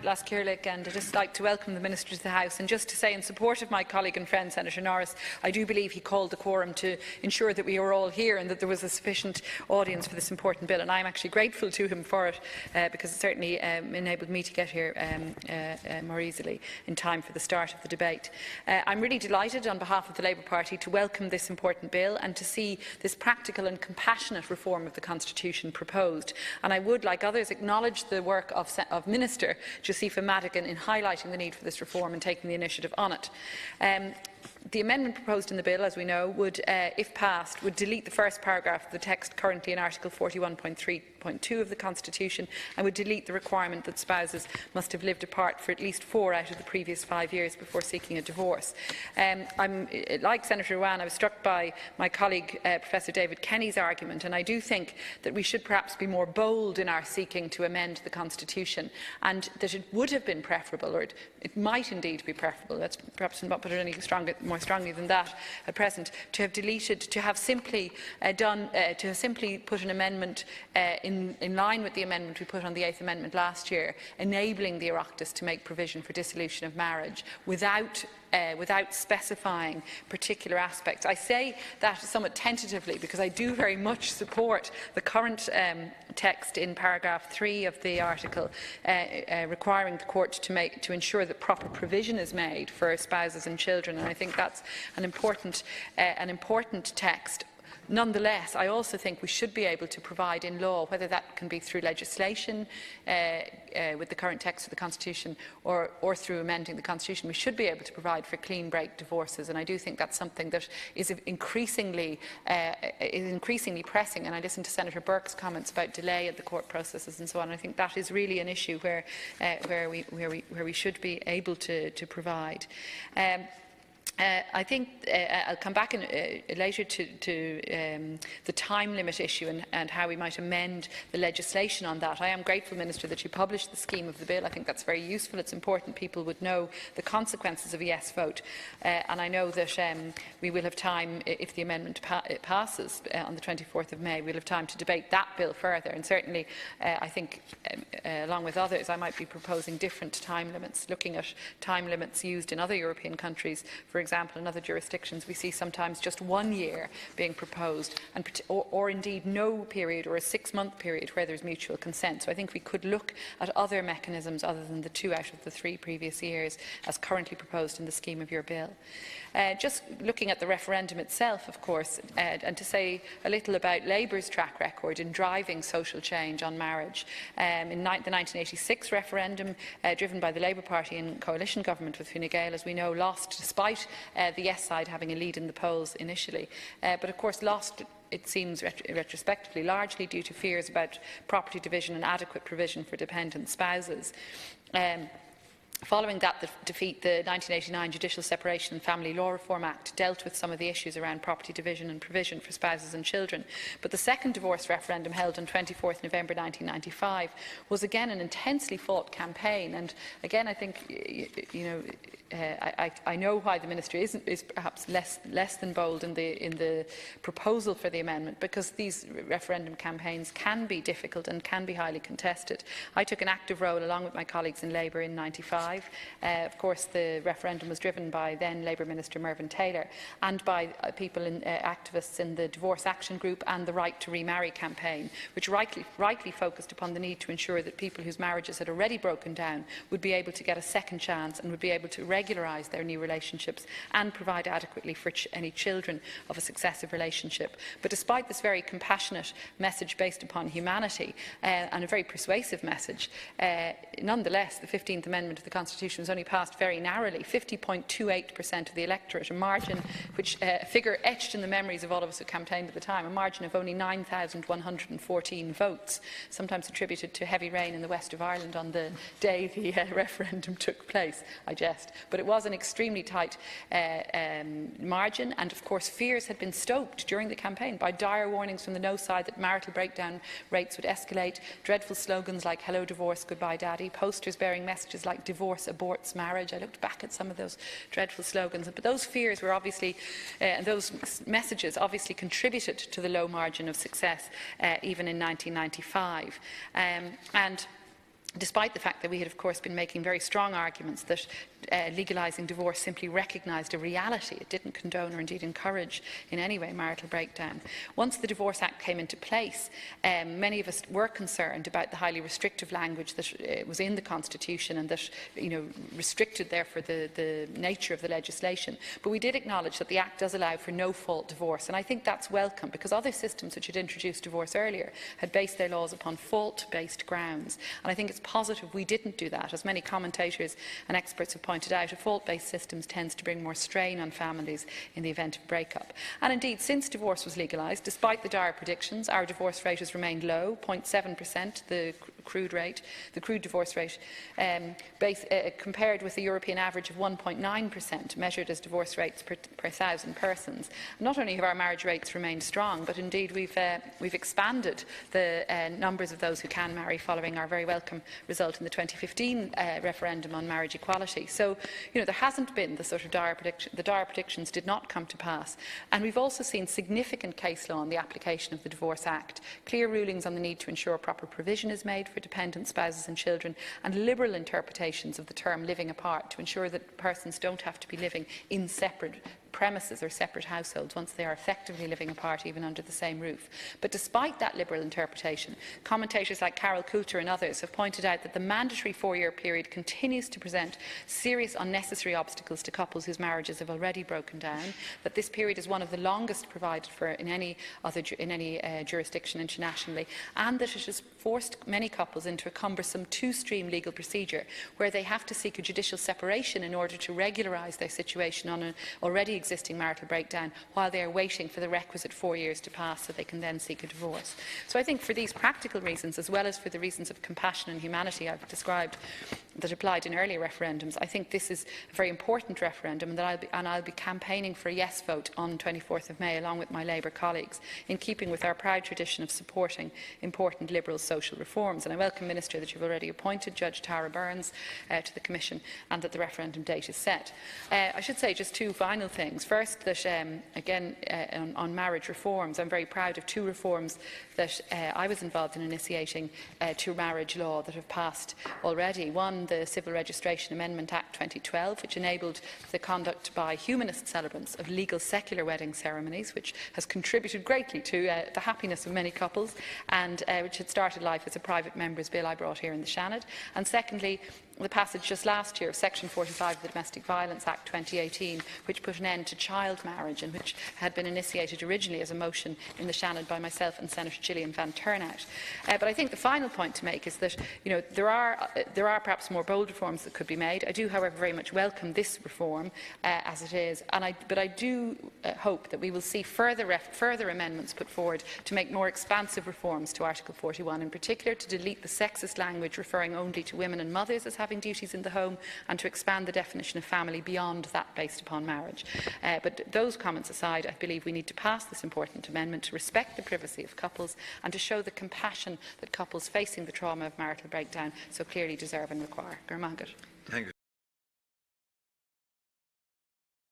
Lascirlic, and I'd just like to welcome the Minister to the House. And just to say, in support of my colleague and friend Senator Norris, I do believe he called the quorum to ensure that we were all here and that there was a sufficient audience for this important bill. And I'm actually grateful to him for it because it certainly enabled me to get here more easily in time for the start of the debate. I'm really delighted on behalf of the Labour Party to welcome this important bill and to see this practical and compassionate reform of the Constitution proposed. And I would, like others, acknowledge the work of Minister Josepha Madigan in highlighting the need for this reform and taking the initiative on it. The amendment proposed in the bill, as we know, would, if passed, would delete the first paragraph of the text currently in Article 41.3.2 of the Constitution and would delete the requirement that spouses must have lived apart for at least 4 out of the previous 5 years before seeking a divorce. Like Senator Éireann, I was struck by my colleague Professor David Kenny's argument, and I do think that we should perhaps be more bold in our seeking to amend the Constitution, and that it would have been preferable, or it might indeed be preferable, let's perhaps not put it any more strongly than that at present, to have deleted, to have simply put an amendment in line with the amendment we put on the 8th Amendment last year, enabling the Oireachtas to make provision for dissolution of marriage without specifying particular aspects. I say that somewhat tentatively because I do very much support the current text in paragraph 3 of the article requiring the court to ensure that proper provision is made for spouses and children, and I think that's an important text. Nonetheless, I also think we should be able to provide in law, whether that can be through legislation with the current text of the Constitution or through amending the Constitution, we should be able to provide for clean break divorces. And I do think that's something that is increasingly pressing. And I listened to Senator Burke's comments about delay at the court processes and so on. I think that is really an issue where we should be able to provide. I think I'll come back later to the time limit issue and how we might amend the legislation on that. I am grateful, Minister, that you published the scheme of the bill. I think that's very useful. It's important people would know the consequences of a yes vote. And I know that we will have time, if the amendment passes on the 24th of May, we'll have time to debate that bill further. And certainly, I think, along with others, I might be proposing different time limits, looking at time limits used in other European countries. For example, in other jurisdictions, we see sometimes just 1 year being proposed, or indeed no period, or a 6-month period where there's mutual consent. So I think we could look at other mechanisms other than the 2 out of the 3 previous years as currently proposed in the scheme of your bill. Just looking at the referendum itself, of course, and to say a little about Labour's track record in driving social change on marriage. In the 1986 referendum, driven by the Labour Party in coalition government with Fine Gael, as we know, lost despite the yes side having a lead in the polls initially, but of course lost, it seems retrospectively, largely due to fears about property division and adequate provision for dependent spouses. Following that defeat, the 1989 Judicial Separation and Family Law Reform Act dealt with some of the issues around property division and provision for spouses and children. But the second divorce referendum, held on 24th November 1995, was again an intensely fought campaign. And again, I think, I know why the Minister is perhaps less than bold in the proposal for the amendment, because these referendum campaigns can be difficult and can be highly contested. I took an active role along with my colleagues in Labour in '95. Of course, the referendum was driven by then Labour Minister Mervyn Taylor and by people and activists in the Divorce Action Group and the Right to Remarry campaign, which rightly focused upon the need to ensure that people whose marriages had already broken down would be able to get a second chance and would be able to regularise their new relationships and provide adequately for any children of a successive relationship. But despite this very compassionate message based upon humanity and a very persuasive message, nonetheless, the 15th Amendment of the Constitution was only passed very narrowly, 50.28% of the electorate, a margin which a figure etched in the memories of all of us who campaigned at the time, a margin of only 9,114 votes, sometimes attributed to heavy rain in the west of Ireland on the day the referendum took place, I jest. But it was an extremely tight margin, and of course fears had been stoked during the campaign by dire warnings from the no side that marital breakdown rates would escalate, dreadful slogans like "Hello Divorce, Goodbye Daddy," posters bearing messages like "Divorce aborts marriage." I looked back at some of those dreadful slogans, but those fears were obviously, and those messages obviously contributed to the low margin of success even in 1995. And despite the fact that we had, of course, been making very strong arguments that legalising divorce simply recognised a reality. It didn't condone or indeed encourage in any way marital breakdown. Once the Divorce Act came into place, many of us were concerned about the highly restrictive language that was in the Constitution and that, restricted therefore the nature of the legislation. But we did acknowledge that the Act does allow for no-fault divorce, and I think that's welcome, because other systems which had introduced divorce earlier had based their laws upon fault-based grounds. And I think it's positive we didn't do that. As many commentators and experts have pointed out, a fault-based system tends to bring more strain on families in the event of breakup. And indeed, since divorce was legalised, despite the dire predictions, our divorce rate has remained low, 0.7%, the crude divorce rate, compared with the European average of 1.9%, measured as divorce rates per 1,000 persons. Not only have our marriage rates remained strong, but indeed we've expanded the numbers of those who can marry following our very welcome result in the 2015 referendum on marriage equality. So, there hasn't been the sort of dire predictions did not come to pass. And we've also seen significant case law on the application of the Divorce Act, clear rulings on the need to ensure proper provision is made for dependent spouses and children, and liberal interpretations of the term living apart to ensure that persons don't have to be living in separate premises or separate households once they are effectively living apart, even under the same roof. But despite that liberal interpretation, commentators like Carol Coulter and others have pointed out that the mandatory 4-year period continues to present serious unnecessary obstacles to couples whose marriages have already broken down, that this period is one of the longest provided for in any jurisdiction internationally, and that it has forced many couples into a cumbersome two-stream legal procedure where they have to seek a judicial separation in order to regularise their situation on an already existing marital breakdown while they are waiting for the requisite 4 years to pass so they can then seek a divorce. So I think for these practical reasons, as well as for the reasons of compassion and humanity I've described that applied in earlier referendums, I think this is a very important referendum, and I'll be campaigning for a yes vote on 24th of May along with my Labour colleagues, in keeping with our proud tradition of supporting important liberal social reforms. And I welcome, Minister, that you've already appointed Judge Tara Burns to the Commission and that the referendum date is set. I should say just two final things. First, that again on marriage reforms, I'm very proud of two reforms that I was involved in initiating to marriage law that have passed already. One, the Civil Registration Amendment Act 2012, which enabled the conduct by humanist celebrants of legal secular wedding ceremonies, which has contributed greatly to the happiness of many couples, and which had started life as a private member's bill I brought here in the Seanad. And secondly, the passage just last year of Section 45 of the Domestic Violence Act 2018, which put an end to child marriage and which had been initiated originally as a motion in the Seanad by myself and Senator Gillian Van Turnout. But I think the final point to make is that there are perhaps more bold reforms that could be made. I do, however, very much welcome this reform as it is, but I do hope that we will see further amendments put forward to make more expansive reforms to Article 41, in particular to delete the sexist language referring only to women and mothers as having duties in the home, and to expand the definition of family beyond that based upon marriage. But those comments aside, I believe we need to pass this important amendment to respect the privacy of couples and to show the compassion that couples facing the trauma of marital breakdown so clearly deserve and require. Thank you.